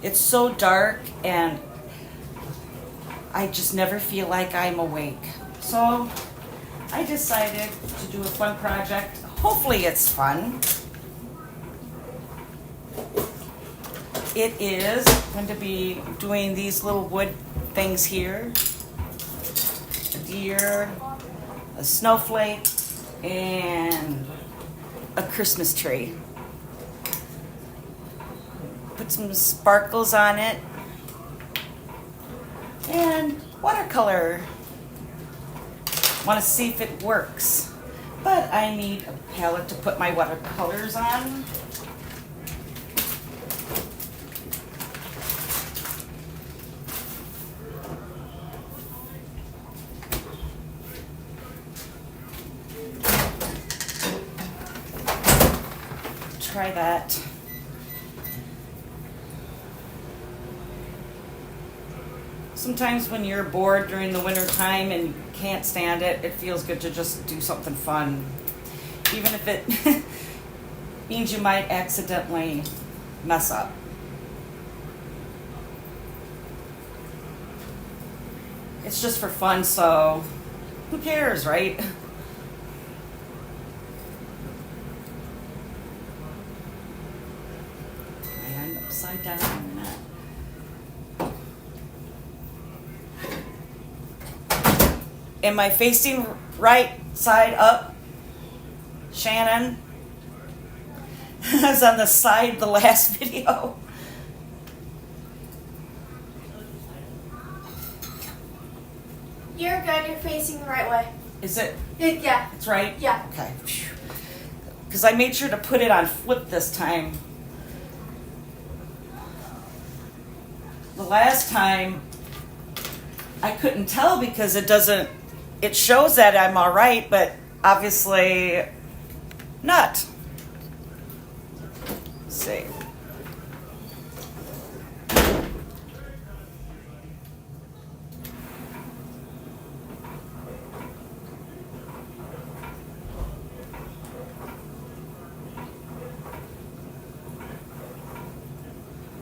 It's so dark and I just never feel like I'm awake. So I decided to do a fun project. Hopefully it's fun. It is going to be doing these little wood things here. A deer, a snowflake, and a Christmas tree. Put some sparkles on it. And watercolor. Want to see if it works. But I need a palette to put my watercolors on. Try that. Sometimes when you're bored during the winter time and you can't stand it, it feels good to just do something fun. Even if it means you might accidentally mess up. It's just for fun, so who cares, right? And upside down. Am I facing right side up? Shannon? I was on the side the last video. You're good. You're facing the right way. Is it? Yeah. It's right? Yeah. Okay. Because I made sure to put it on flip this time. The last time I couldn't tell because it shows that I'm all right, but obviously not. Let's see.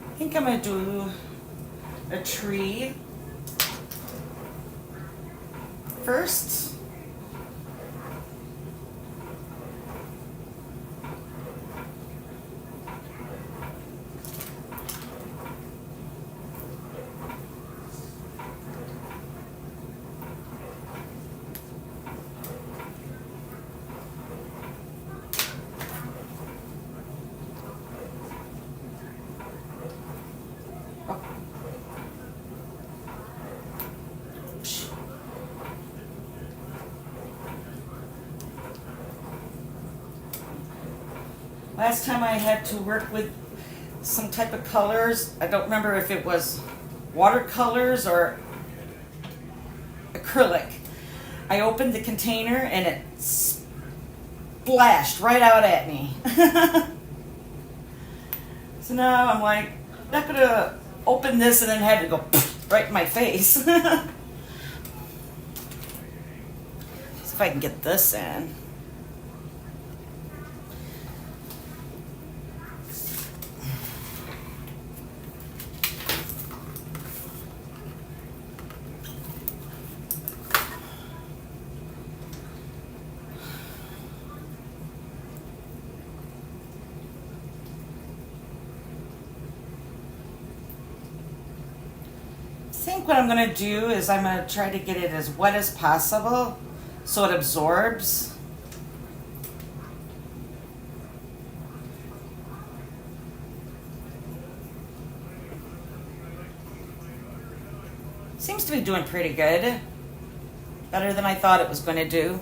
I think I'm going to do a tree first. Last time I had to work with some type of colors, I don't remember if it was watercolors or acrylic. I opened the container and it splashed right out at me. So now I'm like, not gonna open this and then have to go right in my face. See if I can get this in. I think what I'm going to do is I'm going to try to get it as wet as possible so it absorbs. Seems to be doing pretty good. Better than I thought it was going to do.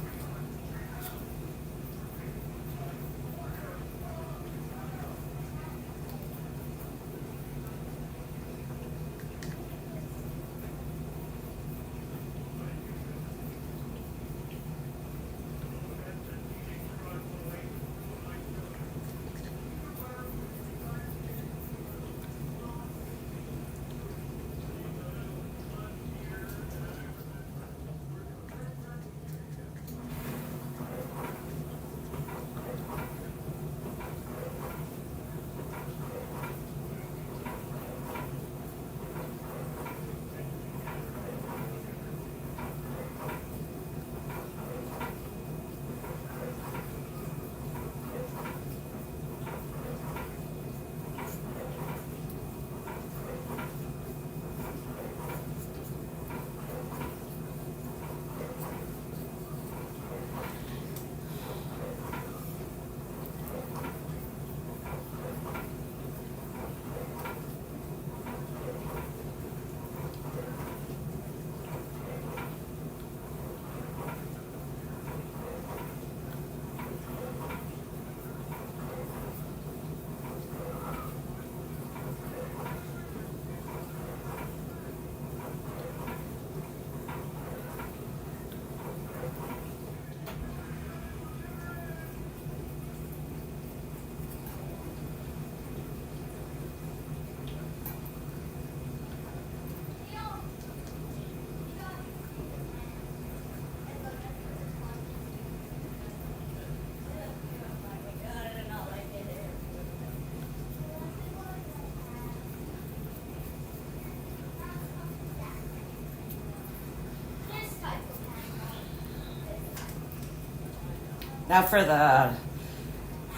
Now for the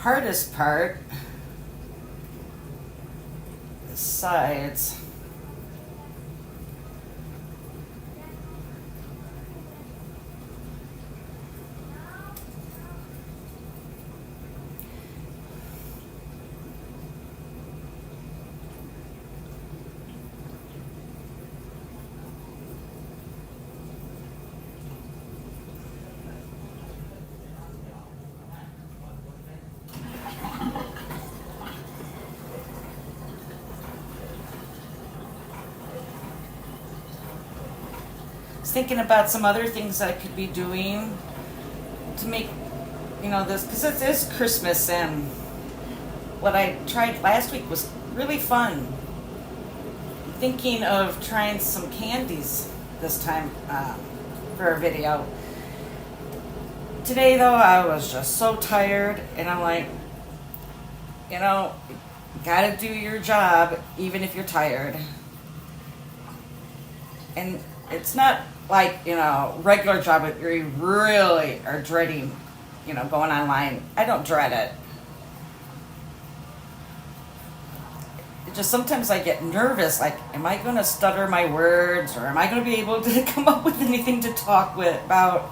hardest part, the sides. Thinking about some other things I could be doing to make, this, because it is Christmas, and what I tried last week was really fun. Thinking of trying some candies this time for a video. Today, though, I was just so tired, and I'm like, gotta do your job even if you're tired. And it's not like, regular job where you really are dreading, going online. I don't dread it. It just sometimes I get nervous, like, am I going to stutter my words, or am I going to be able to come up with anything to talk about?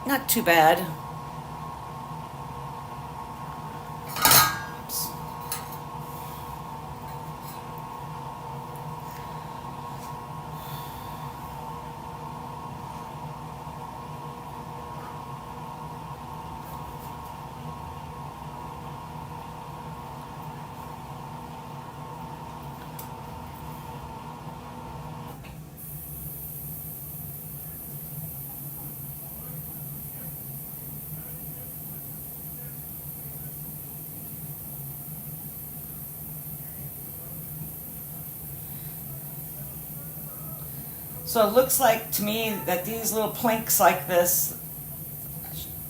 Not too bad. So it looks like to me that these little planks like this,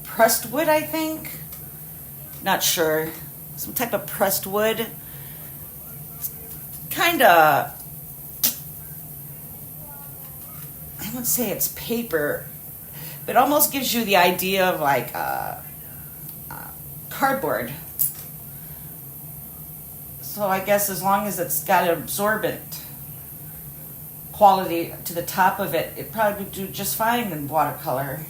pressed wood, I think, not sure, some type of pressed wood, kind of, I wouldn't say it's paper, but it almost gives you the idea of like cardboard. So I guess as long as it's got absorbent quality to the top of it, it probably would do just fine in watercolor.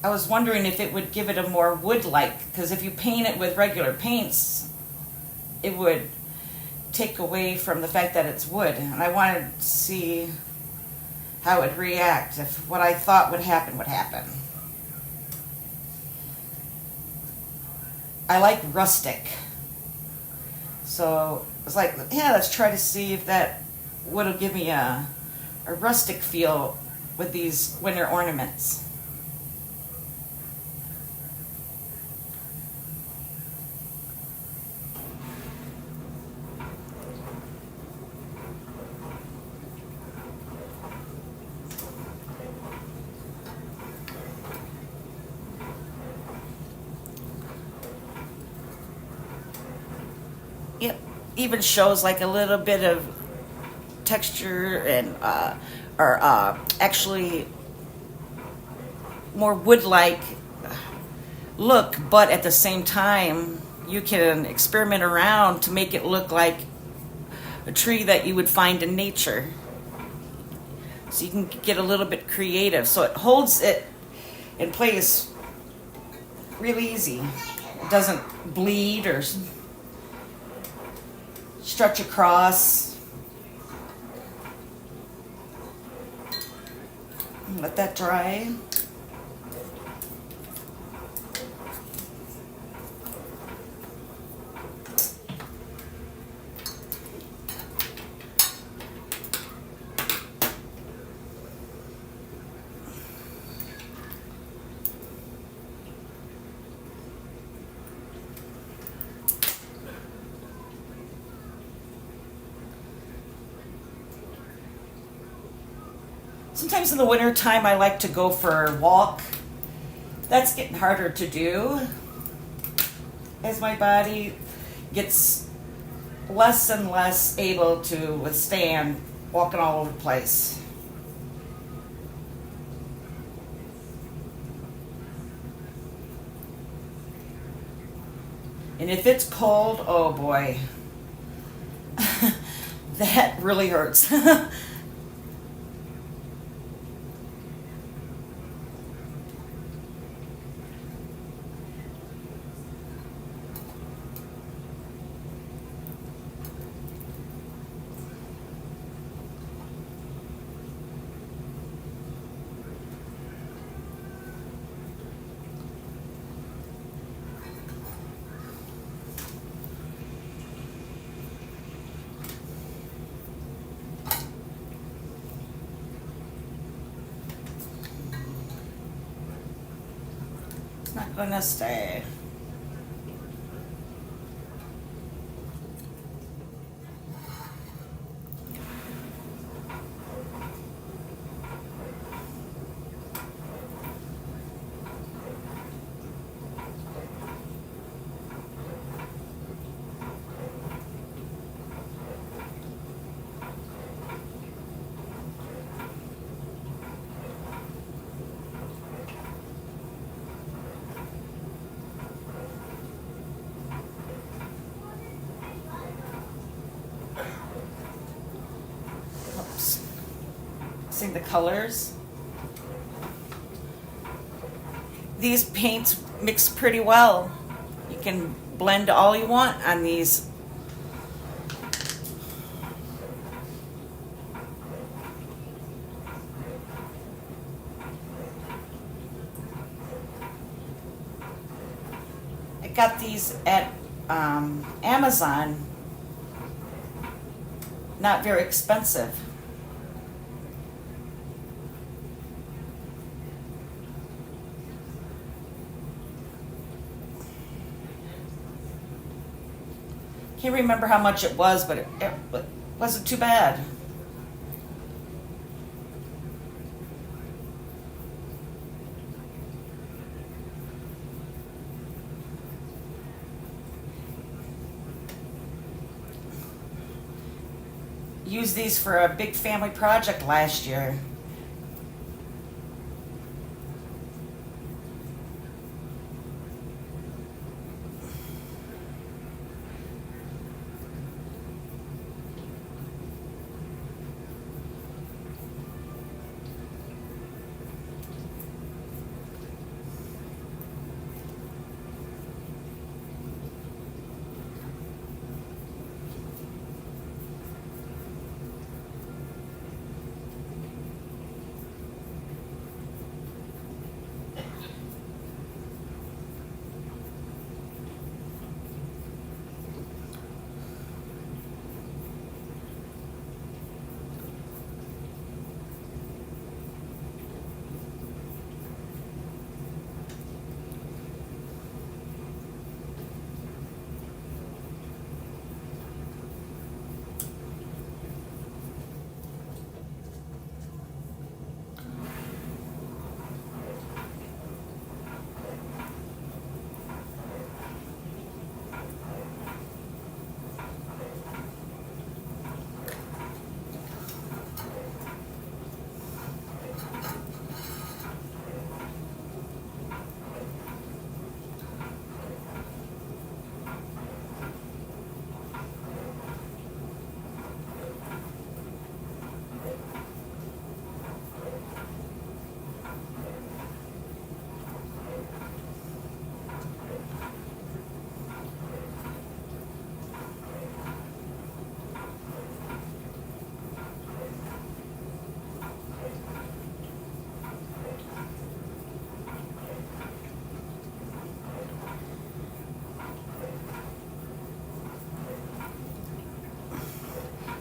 I was wondering if it would give it a more wood-like, because if you paint it with regular paints, it would take away from the fact that it's wood. And I wanted to see how it would react if what I thought would happen would happen. I like rustic. So it's like, yeah, let's try to see if that would give me a rustic feel with these winter ornaments. Yep, even shows like a little bit of texture and actually more wood-like look, but at the same time you can experiment around to make it look like a tree that you would find in nature. So you can get a little bit creative. So it holds it in place really easy. It doesn't bleed or stretch across. Let that dry. Sometimes in the winter time I like to go for a walk. That's getting harder to do as my body gets less and less able to withstand walking all over the place. And if it's cold, oh boy, that really hurts. It's not gonna stay. Oops. See the colors? These paints mix pretty well. You can blend all you want on these. I got these at Amazon. Not very expensive. Can't remember how much it was, but it wasn't too bad. Used these for a big family project last year.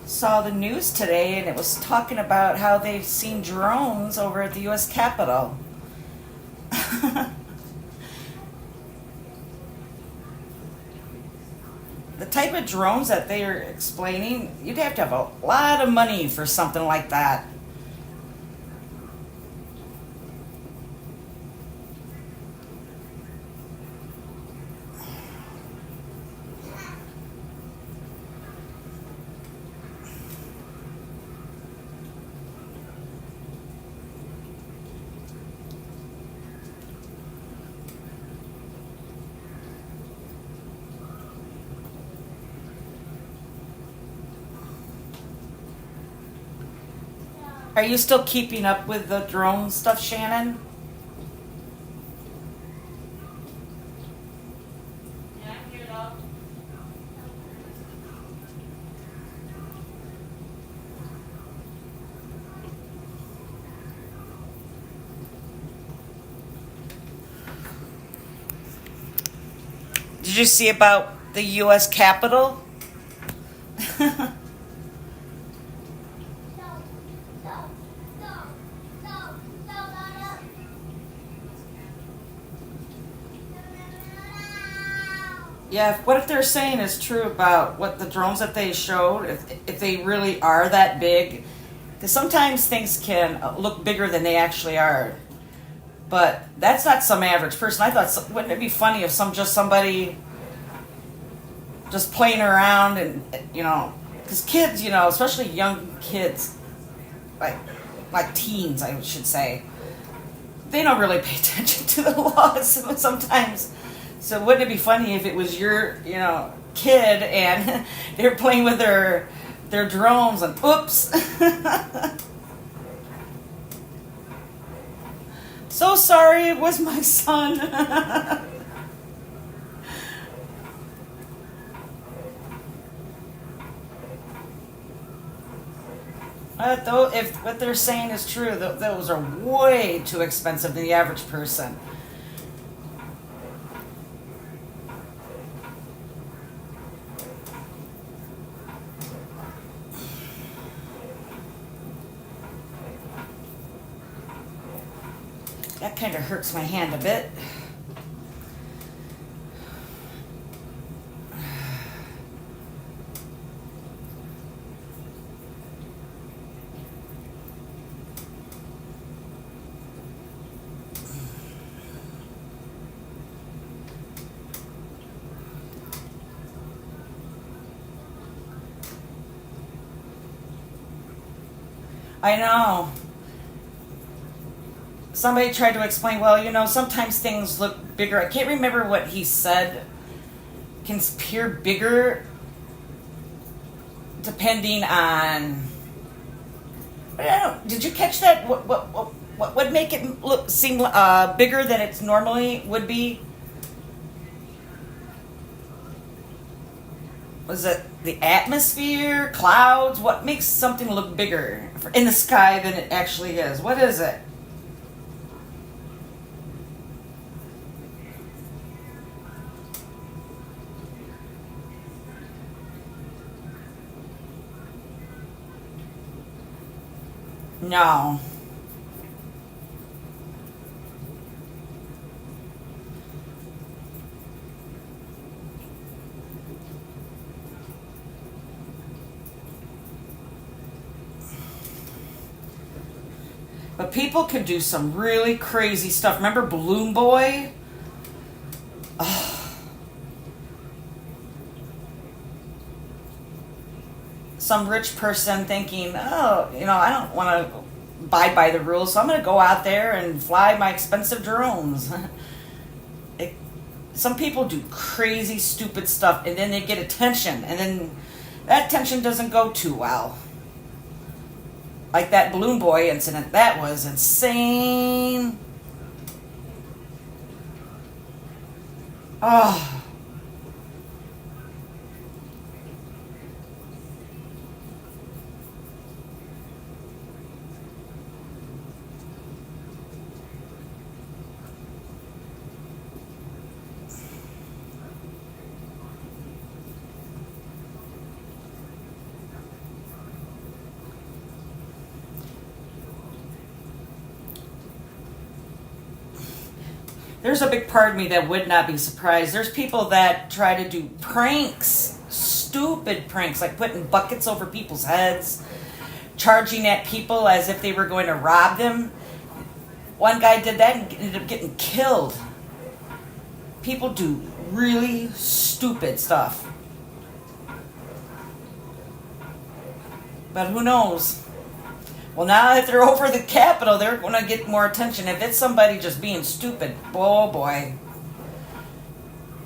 Saw the news today and it was talking about how they've seen drones over at the U.S. Capitol. The type of drones that they are explaining, you'd have to have a lot of money for something like that. Are you still keeping up with the drone stuff, Shannon? Yeah, I'm here though. Did you see about the U.S. Capitol? Yeah, what if they're saying is true about what the drones that they showed, if they really are that big? Because sometimes things can look bigger than they actually are. But that's not some average person. I thought, wouldn't it be funny if somebody just playing around and, because kids, especially young kids, like teens, I should say, they don't really pay attention to the laws sometimes. So wouldn't it be funny if it was your, kid and they're playing with their drones and oops. So sorry, it was my son. Though, if what they're saying is true, those are way too expensive than the average person. That kind of hurts my hand a bit. I know. Somebody tried to explain, well, sometimes things look bigger. I can't remember what he said. Can appear bigger depending on. I don't know. Did you catch that? What would make it seem bigger than it normally would be? Was it the atmosphere, clouds? What makes something look bigger in the sky than it actually is? What is it? No. But people can do some really crazy stuff. Remember Balloon Boy? Oh. Some rich person thinking, I don't want to abide by the rules, so I'm going to go out there and fly my expensive drones. Some people do crazy, stupid stuff, and then they get attention, and then that attention doesn't go too well. Like that Balloon Boy incident, that was insane. Oh. There's a big part of me that would not be surprised. There's people that try to do pranks, stupid pranks, like putting buckets over people's heads, charging at people as if they were going to rob them. One guy did that and ended up getting killed. People do really stupid stuff. But who knows? Well, now that they're over the Capitol, they're going to get more attention. If it's somebody just being stupid, oh boy.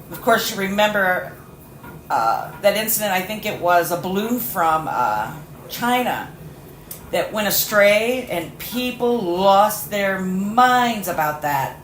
Of course, you remember that incident, I think it was a balloon from China. that went astray, and people lost their minds about that.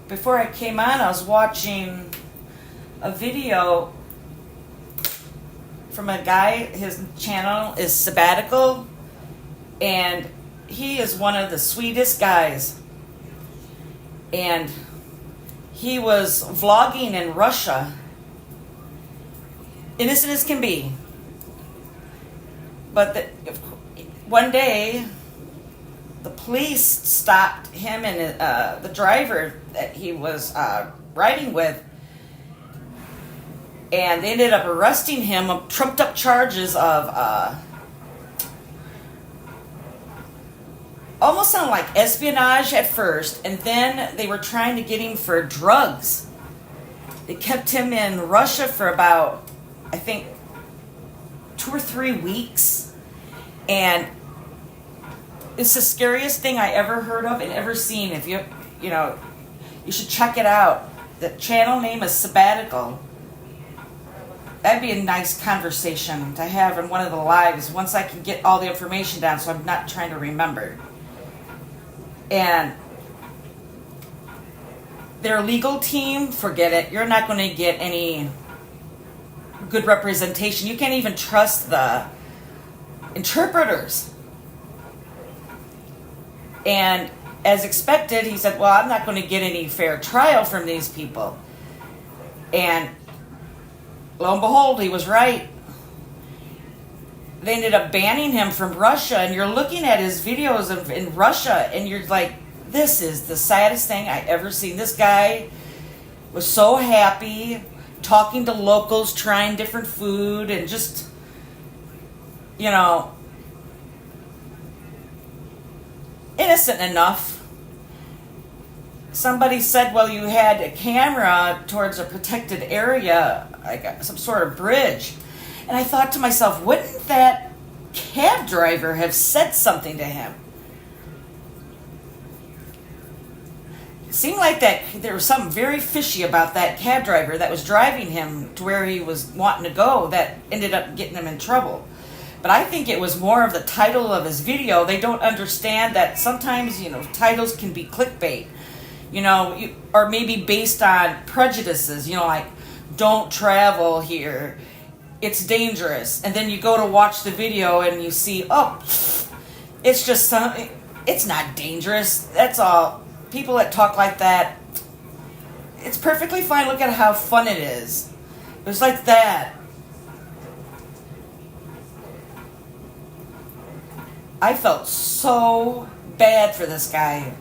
Before I came on, I was watching a video from a guy. His channel is Sabbatical, and he is one of the sweetest guys. And he was vlogging in Russia, innocent as can be. But one day, the police stopped him and the driver that he was riding with, and they ended up arresting him on trumped up charges of almost sounded like espionage at first, and then they were trying to get him for drugs. They kept him in Russia for about, I think, 2 or 3 weeks, and it's the scariest thing I ever heard of and ever seen. If you should check it out. The channel name is Sabbatical. That'd be a nice conversation to have in one of the lives once I can get all the information down, so I'm not trying to remember. And their legal team, forget it. You're not going to get any good representation. You can't even trust the interpreters. And as expected, he said, well, I'm not going to get any fair trial from these people. And lo and behold, he was right. They ended up banning him from Russia, and you're looking at his videos in Russia, and you're like, this is the saddest thing I ever seen. This guy was so happy, talking to locals, trying different food, and just, innocent enough. Somebody said, well, you had a camera towards a protected area, like some sort of bridge. And I thought to myself, wouldn't that cab driver have said something to him? It seemed like that there was something very fishy about that cab driver that was driving him to where he was wanting to go that ended up getting him in trouble. But I think it was more of the title of his video. They don't understand that sometimes, titles can be clickbait, or maybe based on prejudices, like, don't travel here, it's dangerous. And then you go to watch the video and you see, oh, it's just it's not dangerous. That's all. People that talk like that, it's perfectly fine. Look at how fun it is. It's like that. I felt so bad for this guy.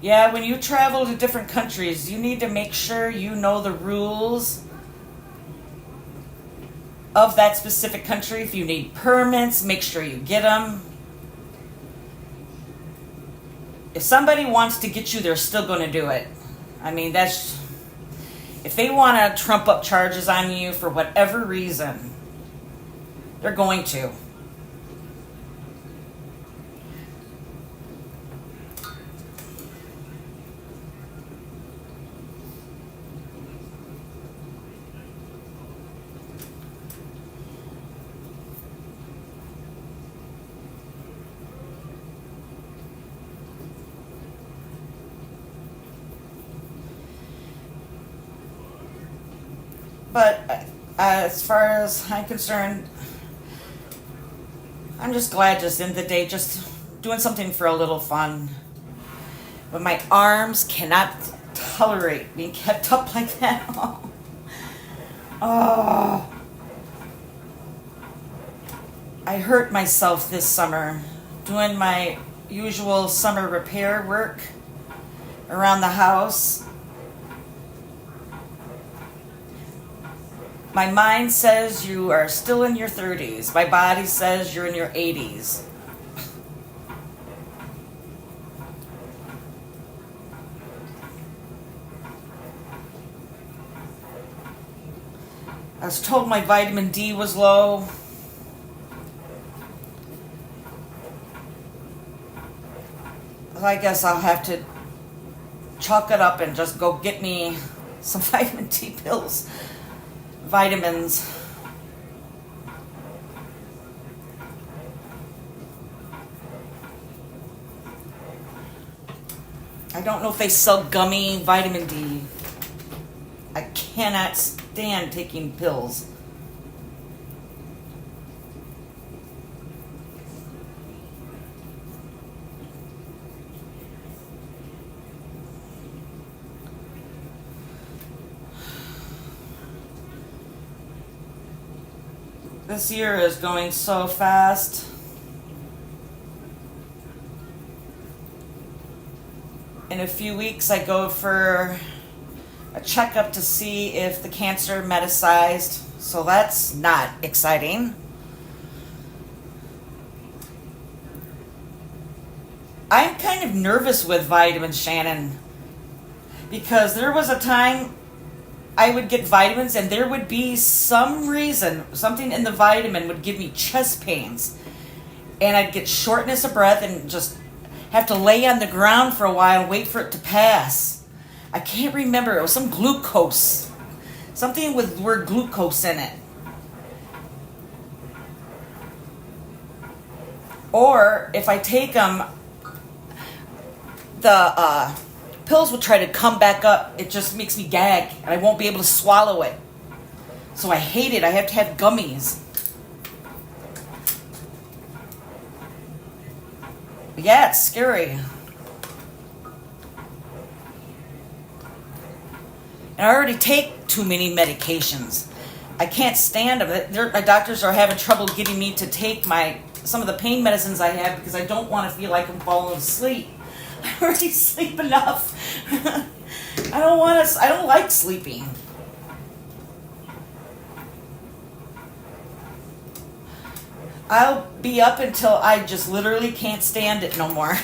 Yeah, when you travel to different countries, you need to make sure you know the rules of that specific country. If you need permits, make sure you get them. If somebody wants to get you, they're still going to do it. I mean, if they want to trump up charges on you for whatever reason, They're going to. But as far as I'm concerned, I'm just glad just in the day, just doing something for a little fun. But my arms cannot tolerate being kept up like that. Oh. I hurt myself this summer doing my usual summer repair work around the house. My mind says you are still in your 30s. My body says you're in your 80s. I was told my vitamin D was low. I guess I'll have to chalk it up and just go get me some vitamin D pills. Vitamins. I don't know if they sell gummy vitamin D. I cannot stand taking pills. This year is going so fast. In a few weeks, I go for a checkup to see if the cancer metastasized. So that's not exciting. I'm kind of nervous with vitamins, Shannon, because there was a time I would get vitamins and there would be some reason, something in the vitamin would give me chest pains. And I'd get shortness of breath and just have to lay on the ground for a while and wait for it to pass. I can't remember. It was some glucose. Something with the word glucose in it. Or if I take them, the pills will try to come back up. It just makes me gag and I won't be able to swallow it. So I hate it. I have to have gummies. Yeah, it's scary. And I already take too many medications. I can't stand them. My doctors are having trouble getting me to take some of the pain medicines I have because I don't want to feel like I'm falling asleep. I already sleep enough. I don't like sleeping. I'll be up until I just literally can't stand it no more.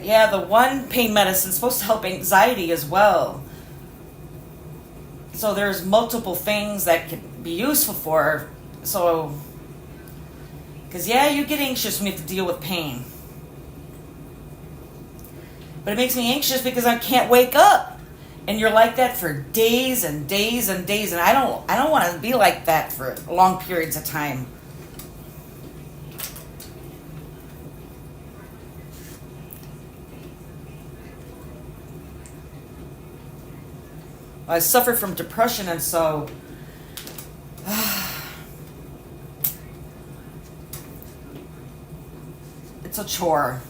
Yeah, the one pain medicine is supposed to help anxiety as well. So there's multiple things that can be useful for. So, because yeah, you get anxious when you have to deal with pain. But it makes me anxious because I can't wake up. And you're like that for days and days and days. And I don't want to be like that for long periods of time. I suffer from depression, and so it's a chore.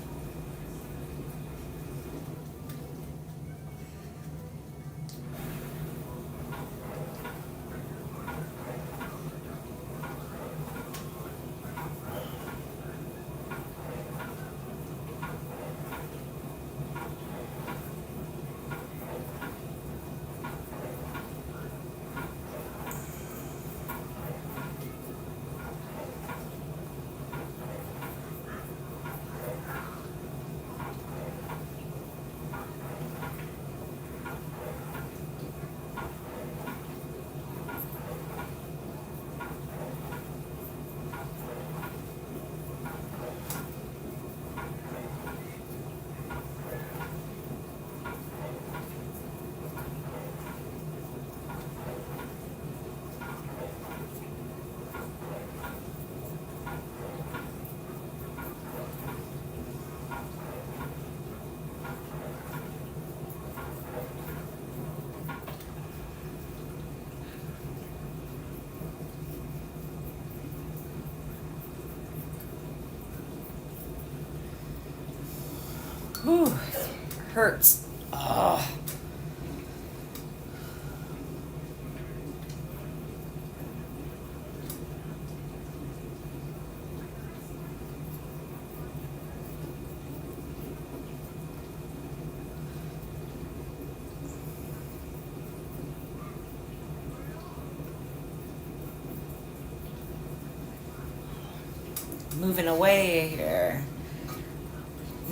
Whew, hurts. Oh. Moving away here.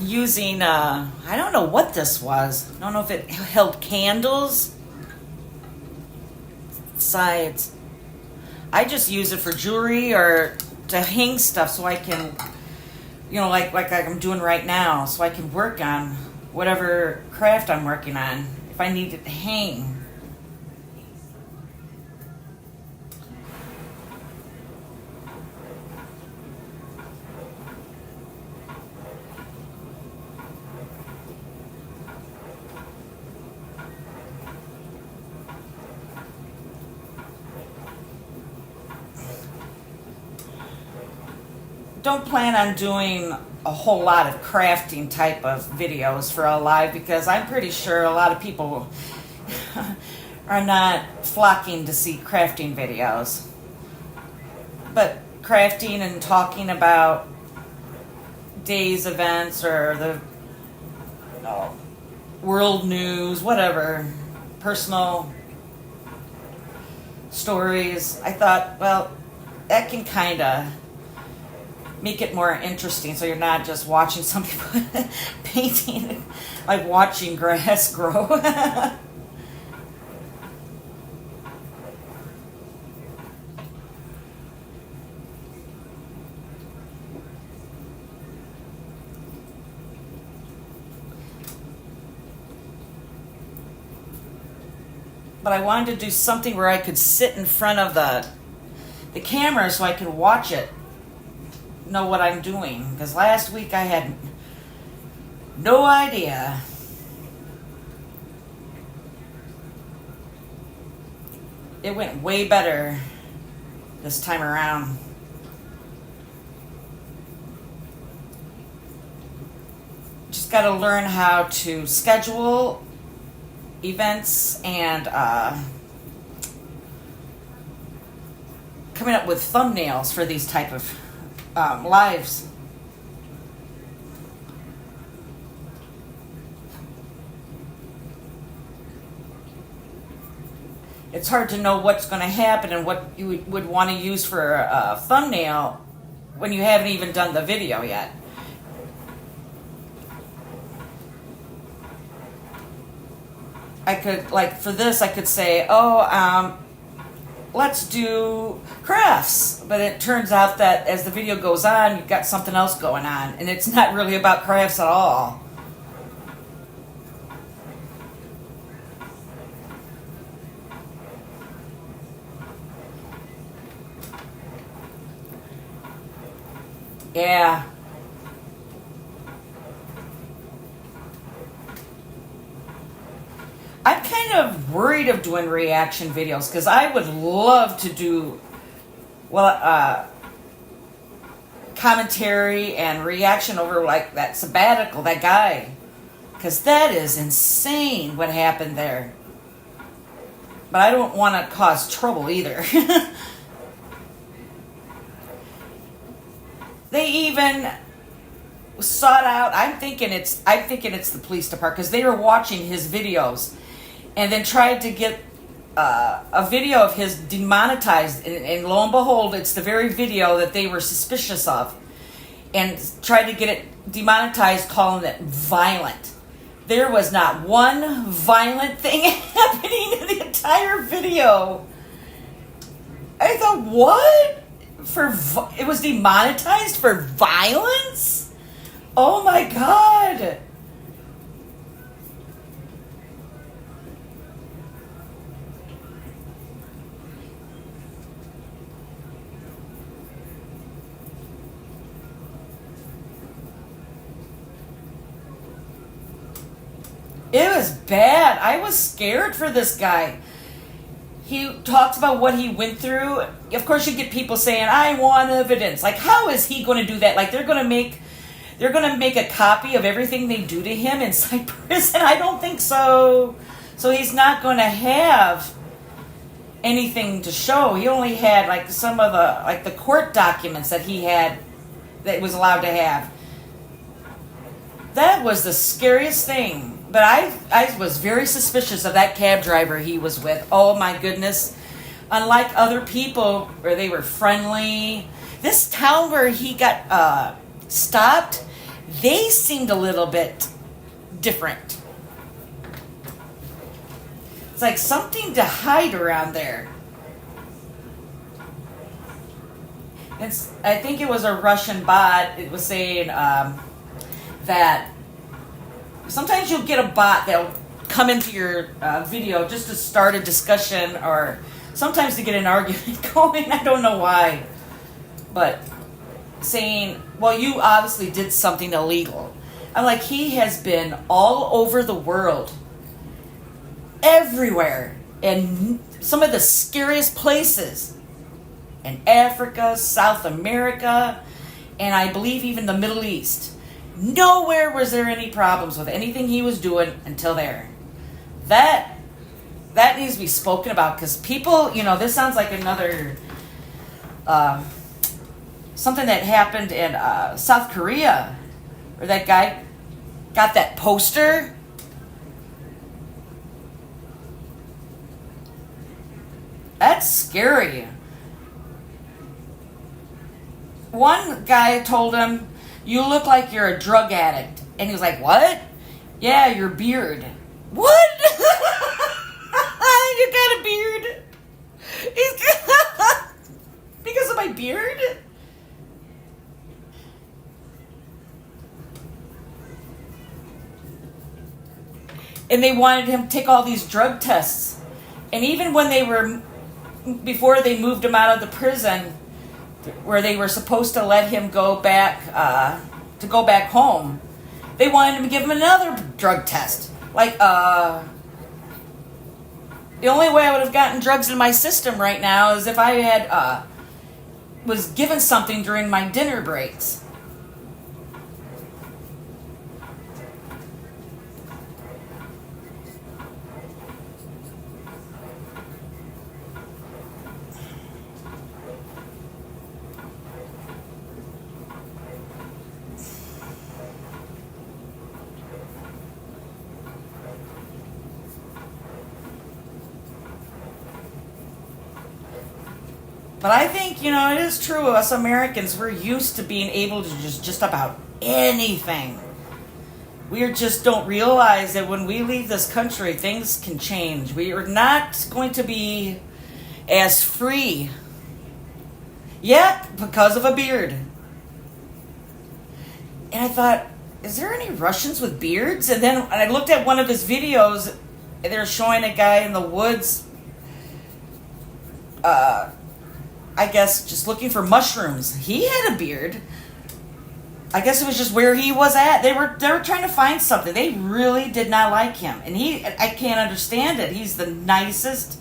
Using, I don't know what this was. I don't know if it held candles. Sides. I just use it for jewelry or to hang stuff so I can, like I'm doing right now, so I can work on whatever craft I'm working on if I need it to hang. Don't plan on doing a whole lot of crafting type of videos for a live because I'm pretty sure a lot of people are not flocking to see crafting videos. But crafting and talking about day's events or the world news, whatever, personal stories, I thought, well, that can kind of make it more interesting so you're not just watching some people painting, like watching grass grow. But I wanted to do something where I could sit in front of the camera so I could watch it, know what I'm doing, because last week I had no idea. It went way better this time around. Just got to learn how to schedule events and coming up with thumbnails for these type of lives. It's hard to know what's going to happen and what you would want to use for a thumbnail when you haven't even done the video yet. I could, like for this, I could say, let's do crafts. But it turns out that as the video goes on, you've got something else going on. And it's not really about crafts at all. Yeah. I'm kind of worried of doing reaction videos because I would love to do commentary and reaction over like that sabbatical, that guy, because that is insane what happened there. But I don't want to cause trouble either. They even sought out. I'm thinking it's the police department because they were watching his videos. And then tried to get a video of his demonetized. And lo and behold, it's the very video that they were suspicious of. And tried to get it demonetized, calling it violent. There was not one violent thing happening in the entire video. I thought, what? It was demonetized for violence? Oh my God. It was bad. I was scared for this guy. He talks about what he went through. Of course, you get people saying, I want evidence. Like, how is he going to do that? Like, they're going to make they're going to make a copy of everything they do to him inside prison. I don't think so. So he's not going to have anything to show. He only had like some of the court documents that he had that was allowed to have. That was the scariest thing. But I was very suspicious of that cab driver he was with. Oh my goodness. Unlike other people where they were friendly, this town where he got stopped, they seemed a little bit different. It's like something to hide around there. I think it was a Russian bot. It was saying that sometimes you'll get a bot that'll come into your video just to start a discussion or sometimes to get an argument going. I don't know why. But saying, well, you obviously did something illegal. I'm like, he has been all over the world. Everywhere. And some of the scariest places. In Africa, South America, and I believe even the Middle East. Nowhere was there any problems with anything he was doing until there. That needs to be spoken about because people, this sounds like another something that happened in South Korea where that guy got that poster. That's scary. One guy told him, "You look like you're a drug addict." And he was like, "What?" "Yeah, your beard." "What?" "You got a beard?" Because of my beard? And they wanted him to take all these drug tests. And even when before they moved him out of the prison, where they were supposed to let him go back home, they wanted him to give him another drug test. Like, the only way I would have gotten drugs in my system right now is if I had was given something during my dinner breaks. But I think, it is true. Us Americans, we're used to being able to just about anything. We just don't realize that when we leave this country, things can change. We are not going to be as free yet because of a beard. And I thought, is there any Russians with beards? And then I looked at one of his videos. They're showing a guy in the woods, I guess just looking for mushrooms. He had a beard. I guess it was just where he was at. They were trying to find something. They really did not like him. And I can't understand it. He's the nicest.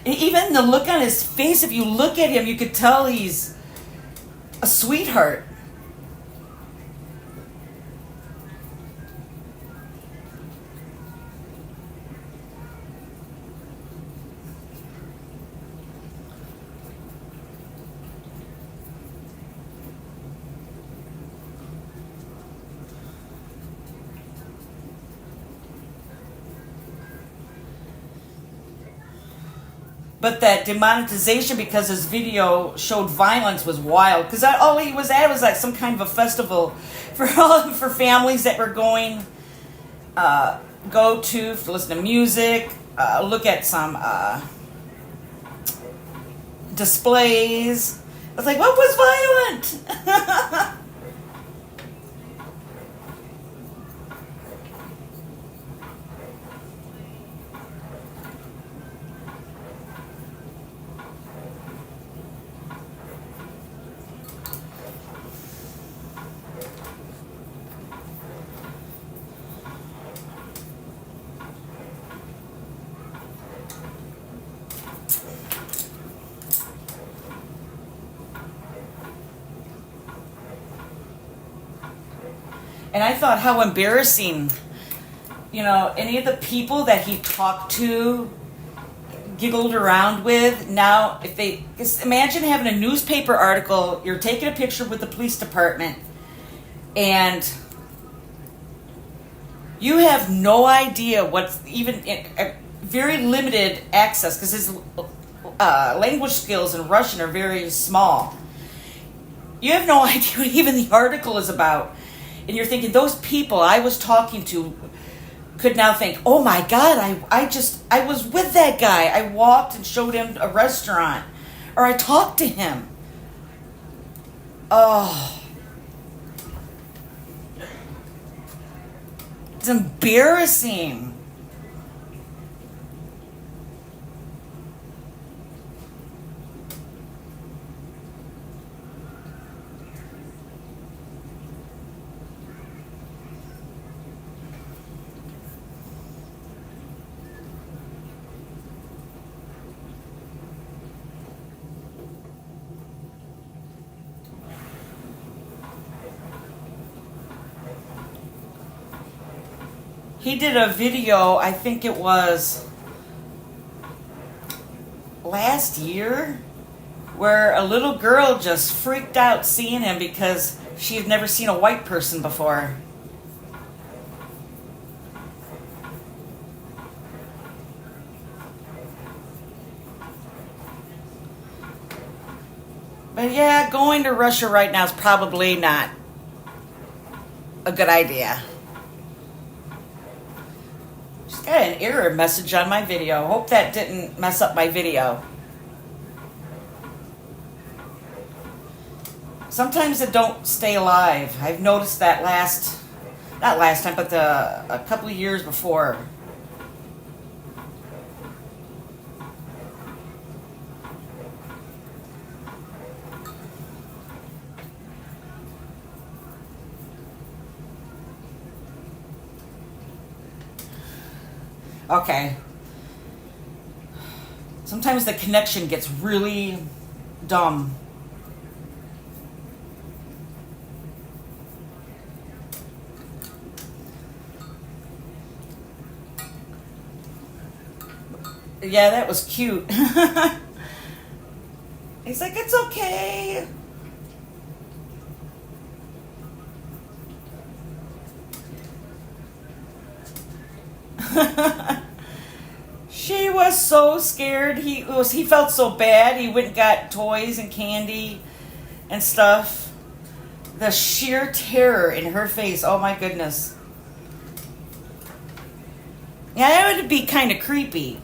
Even the look on his face, if you look at him, you could tell he's a sweetheart. But that demonetization because his video showed violence was wild. Because all he was at was like some kind of a festival for families that were going go to listen to music, look at some displays. I was like, what was violent? And I thought how embarrassing, you know, any of the people that he talked to, giggled around with. Now, if they, just imagine having a newspaper article, you're taking a picture with the police department, and you have no idea what's even, very limited access, because his language skills in Russian are very small. You have no idea what even the article is about. And you're thinking, those people I was talking to could now think, oh my God, I was with that guy. I walked and showed him a restaurant, or I talked to him. Oh, it's embarrassing. He did a video, I think it was last year, where a little girl just freaked out seeing him because she had never seen a white person before. But yeah, going to Russia right now is probably not a good idea. Just got an error message on my video. Hope that didn't mess up my video. Sometimes it don't stay alive. I've noticed that not last time, but a couple of years before. Okay. Sometimes the connection gets really dumb. Yeah, that was cute. He's like, it's okay. She was so scared. He felt so bad. He went and got toys and candy and stuff. The sheer terror in her face. Oh my goodness. Yeah, that would be kind of creepy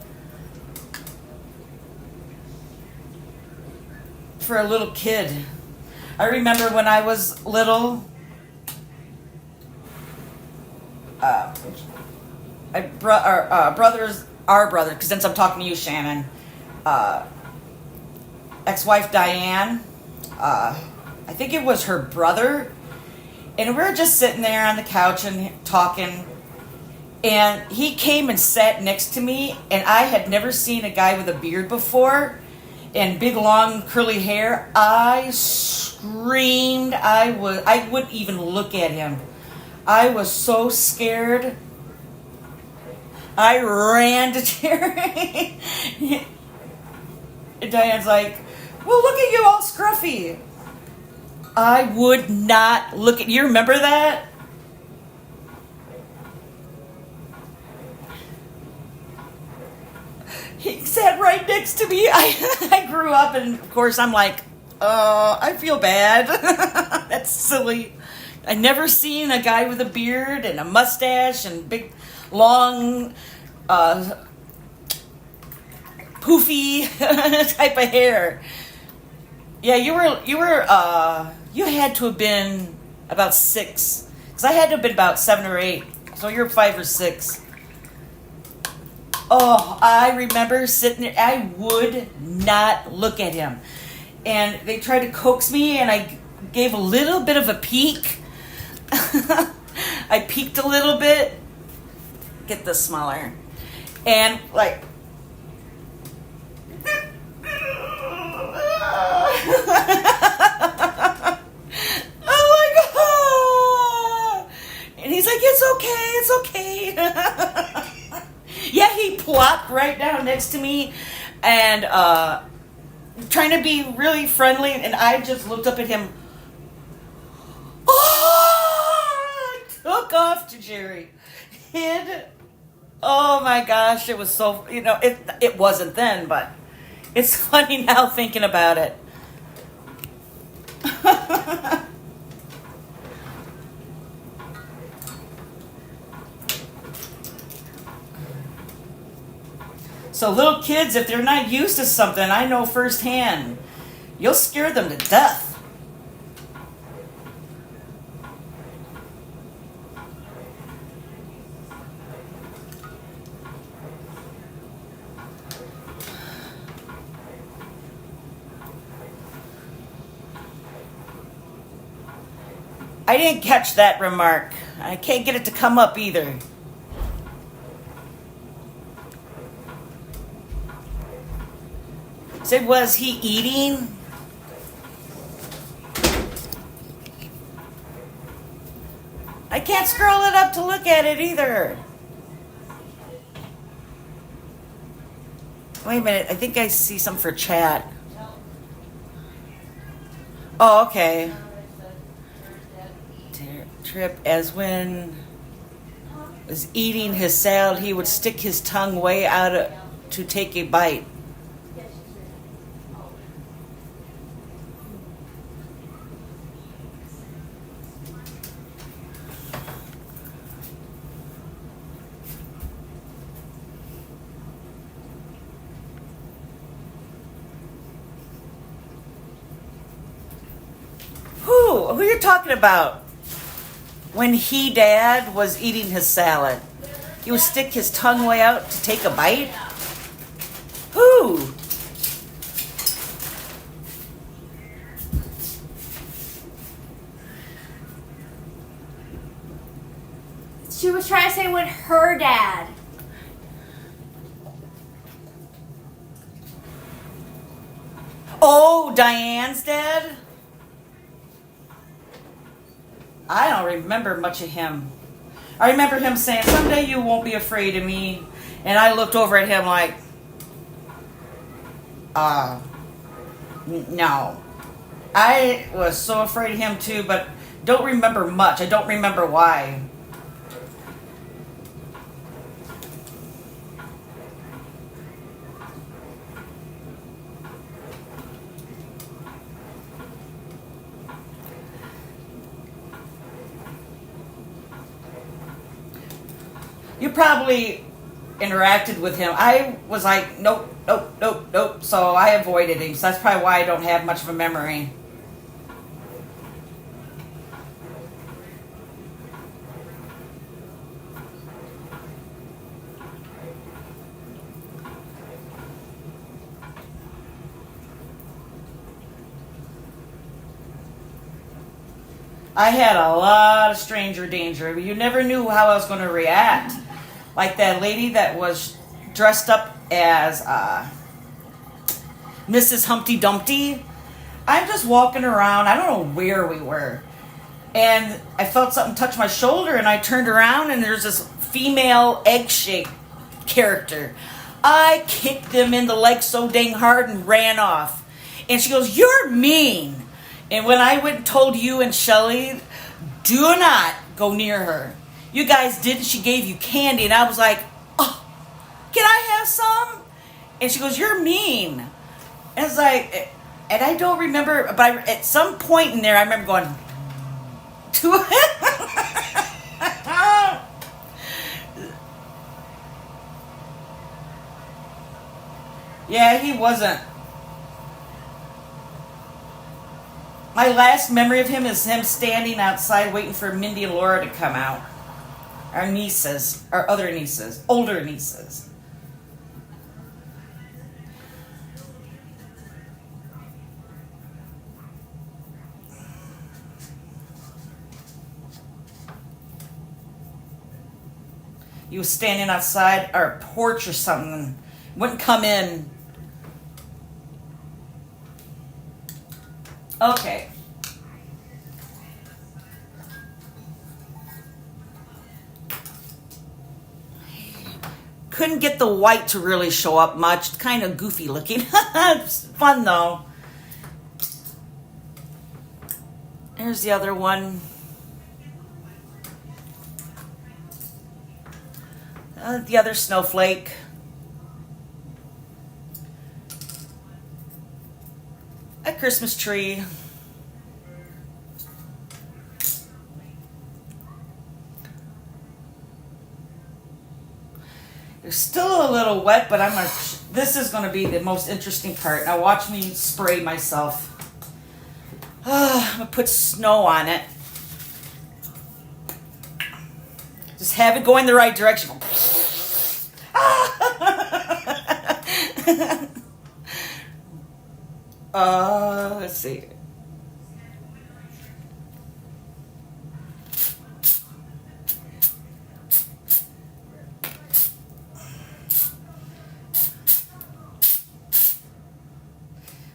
for a little kid. I remember when I was little, our brother, because since I'm talking to you, Shannon, ex-wife Diane, I think it was her brother, and we were just sitting there on the couch and talking, and he came and sat next to me, and I had never seen a guy with a beard before, and big long curly hair. I screamed. I wouldn't even look at him. I was so scared. I ran to Terry. And Diane's like, well, look at you all scruffy. I would not look at you. Remember that? He sat right next to me. I grew up, and of course I'm like, I feel bad. That's silly. I never seen a guy with a beard and a mustache and big, long, poofy type of hair. Yeah, you had to have been about 6, because I had to have been about 7 or 8. So you're 5 or 6. Oh, I remember sitting there. I would not look at him, and they tried to coax me, and I gave a little bit of a peek. I peeked a little bit. Get this smaller. And like, oh my God! right down next to me and trying to be really friendly, and I just looked up at him. Oh, took off to Jerry. Oh my gosh, it was so, it wasn't then, but it's funny now thinking about it. So little kids, if they're not used to something, I know firsthand, you'll scare them to death. I didn't catch that remark. I can't get it to come up either. Said, was he eating? I can't scroll it up to look at it either. Wait a minute, I think I see some for chat. Oh, okay. Trip, as when was eating his salad, he would stick his tongue way out to take a bite. Who you're talking about? When dad was eating his salad, he would stick his tongue way out to take a bite? Who? She was trying to say when her dad. Oh, Diane's dad? I don't remember much of him. I remember him saying, someday you won't be afraid of me. And I looked over at him like, no. I was so afraid of him too, but don't remember much. I don't remember why. You probably interacted with him. I was like, nope. So I avoided him. So that's probably why I don't have much of a memory. I had a lot of stranger danger. You never knew how I was going to react. Like that lady that was dressed up as Mrs. Humpty Dumpty. I'm just walking around. I don't know where we were. And I felt something touch my shoulder, and I turned around, and there's this female egg-shaped character. I kicked them in the leg so dang hard and ran off. And she goes, "You're mean." And when I went and told you and Shelly, do not go near her. You guys didn't. She gave you candy. And I was like, oh, can I have some? And she goes, "You're mean." And it's like, and I don't remember, but at some point in there, I remember going to it. Yeah, he wasn't. My last memory of him is him standing outside waiting for Mindy and Laura to come out. Our nieces, our other nieces, older nieces. He was standing outside our porch or something. Wouldn't come in. Okay. Couldn't get the white to really show up much. It's kind of goofy looking. It's fun though. Here's the other one. The other snowflake. A Christmas tree. They're still a little wet, but this is gonna be the most interesting part. Now watch me spray myself. I'm gonna put snow on it. Just have it go in the right direction. Let's see.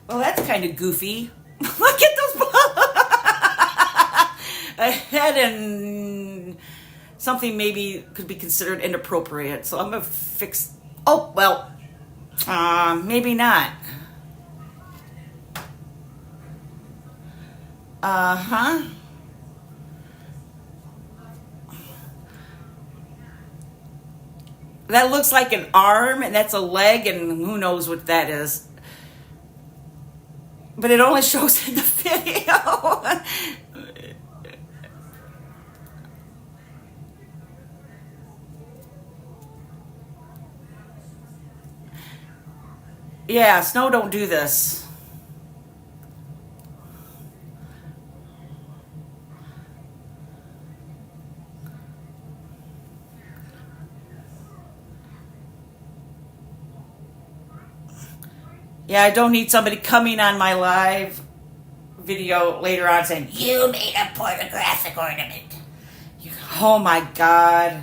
Well, that's kind of goofy. Look at those balls. A head and something maybe could be considered inappropriate. So I'm going to fix... Oh, well, maybe not. Uh-huh. That looks like an arm, and that's a leg, and who knows what that is. But it only shows in the video. Yeah, snow don't do this. Yeah, I don't need somebody coming on my live video later on saying, you made a pornographic ornament. Oh my God.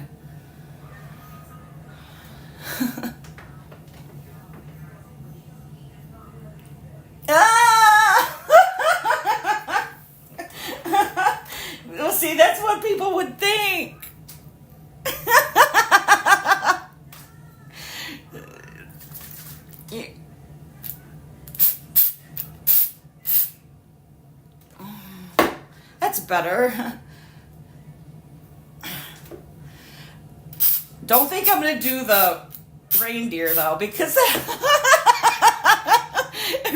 Well, see, that's what people would think. That's better. Don't think I'm gonna do the reindeer though, because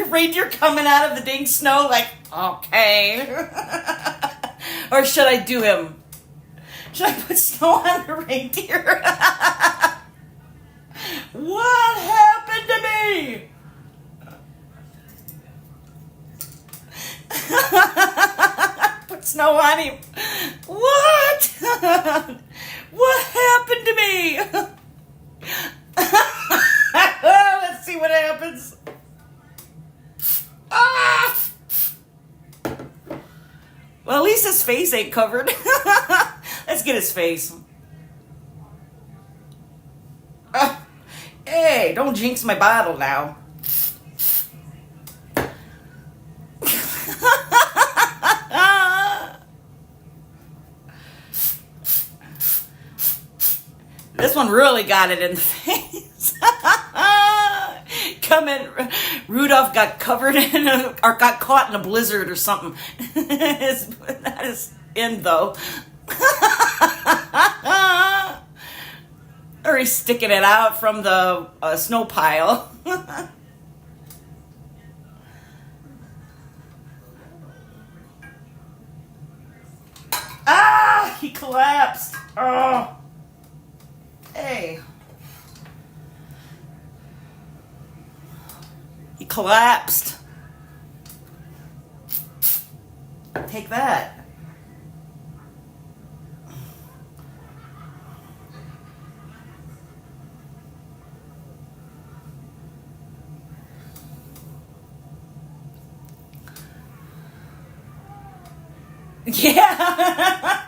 reindeer coming out of the dang snow like, okay. Or should I do him? Should I put snow on the reindeer? What happened to me? Put snow on him. What? What happened to me? Let's see what happens. Ah! Well, at least his face ain't covered. Let's get his face. Hey, don't jinx my bottle now. This one really got it in the face. Rudolph got covered in or got caught in a blizzard or something. That is in though. Or he's sticking it out from the snow pile. Ah, he collapsed. Oh. Hey. He collapsed. Take that. Yeah.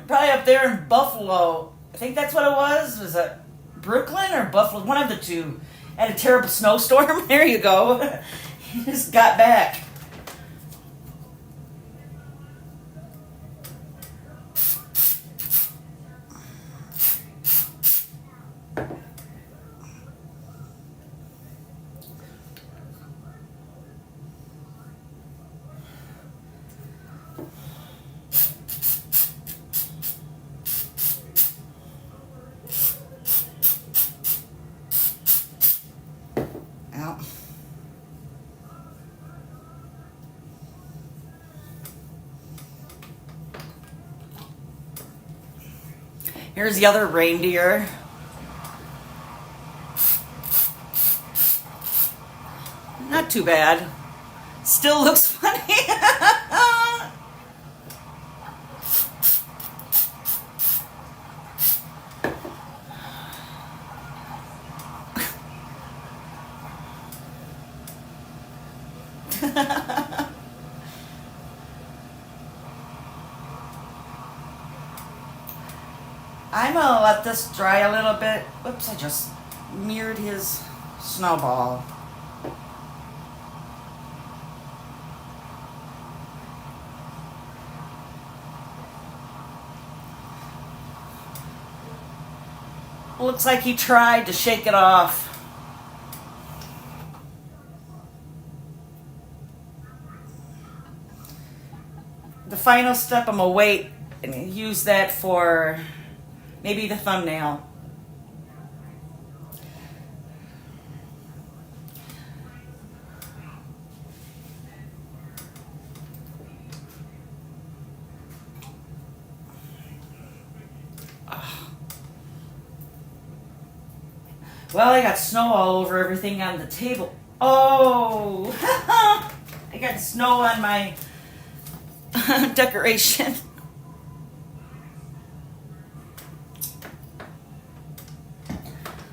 Probably up there in Buffalo. I think that's what it was. Was it Brooklyn or Buffalo? One of the two. Had a terrible snowstorm. There you go. He just got back. Here's the other reindeer. Not too bad. Still looks funny. I'm gonna let this dry a little bit. Oops, I just mirrored his snowball. Looks like he tried to shake it off. The final step, I'm gonna wait and use that for maybe the thumbnail. Well, I got snow all over everything on the table. Oh, I got snow on my decoration.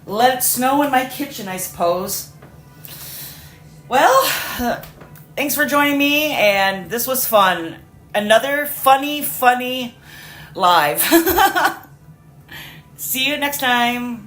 Let it snow in my kitchen, I suppose. Well, thanks for joining me, and this was fun. Another funny live. See you next time.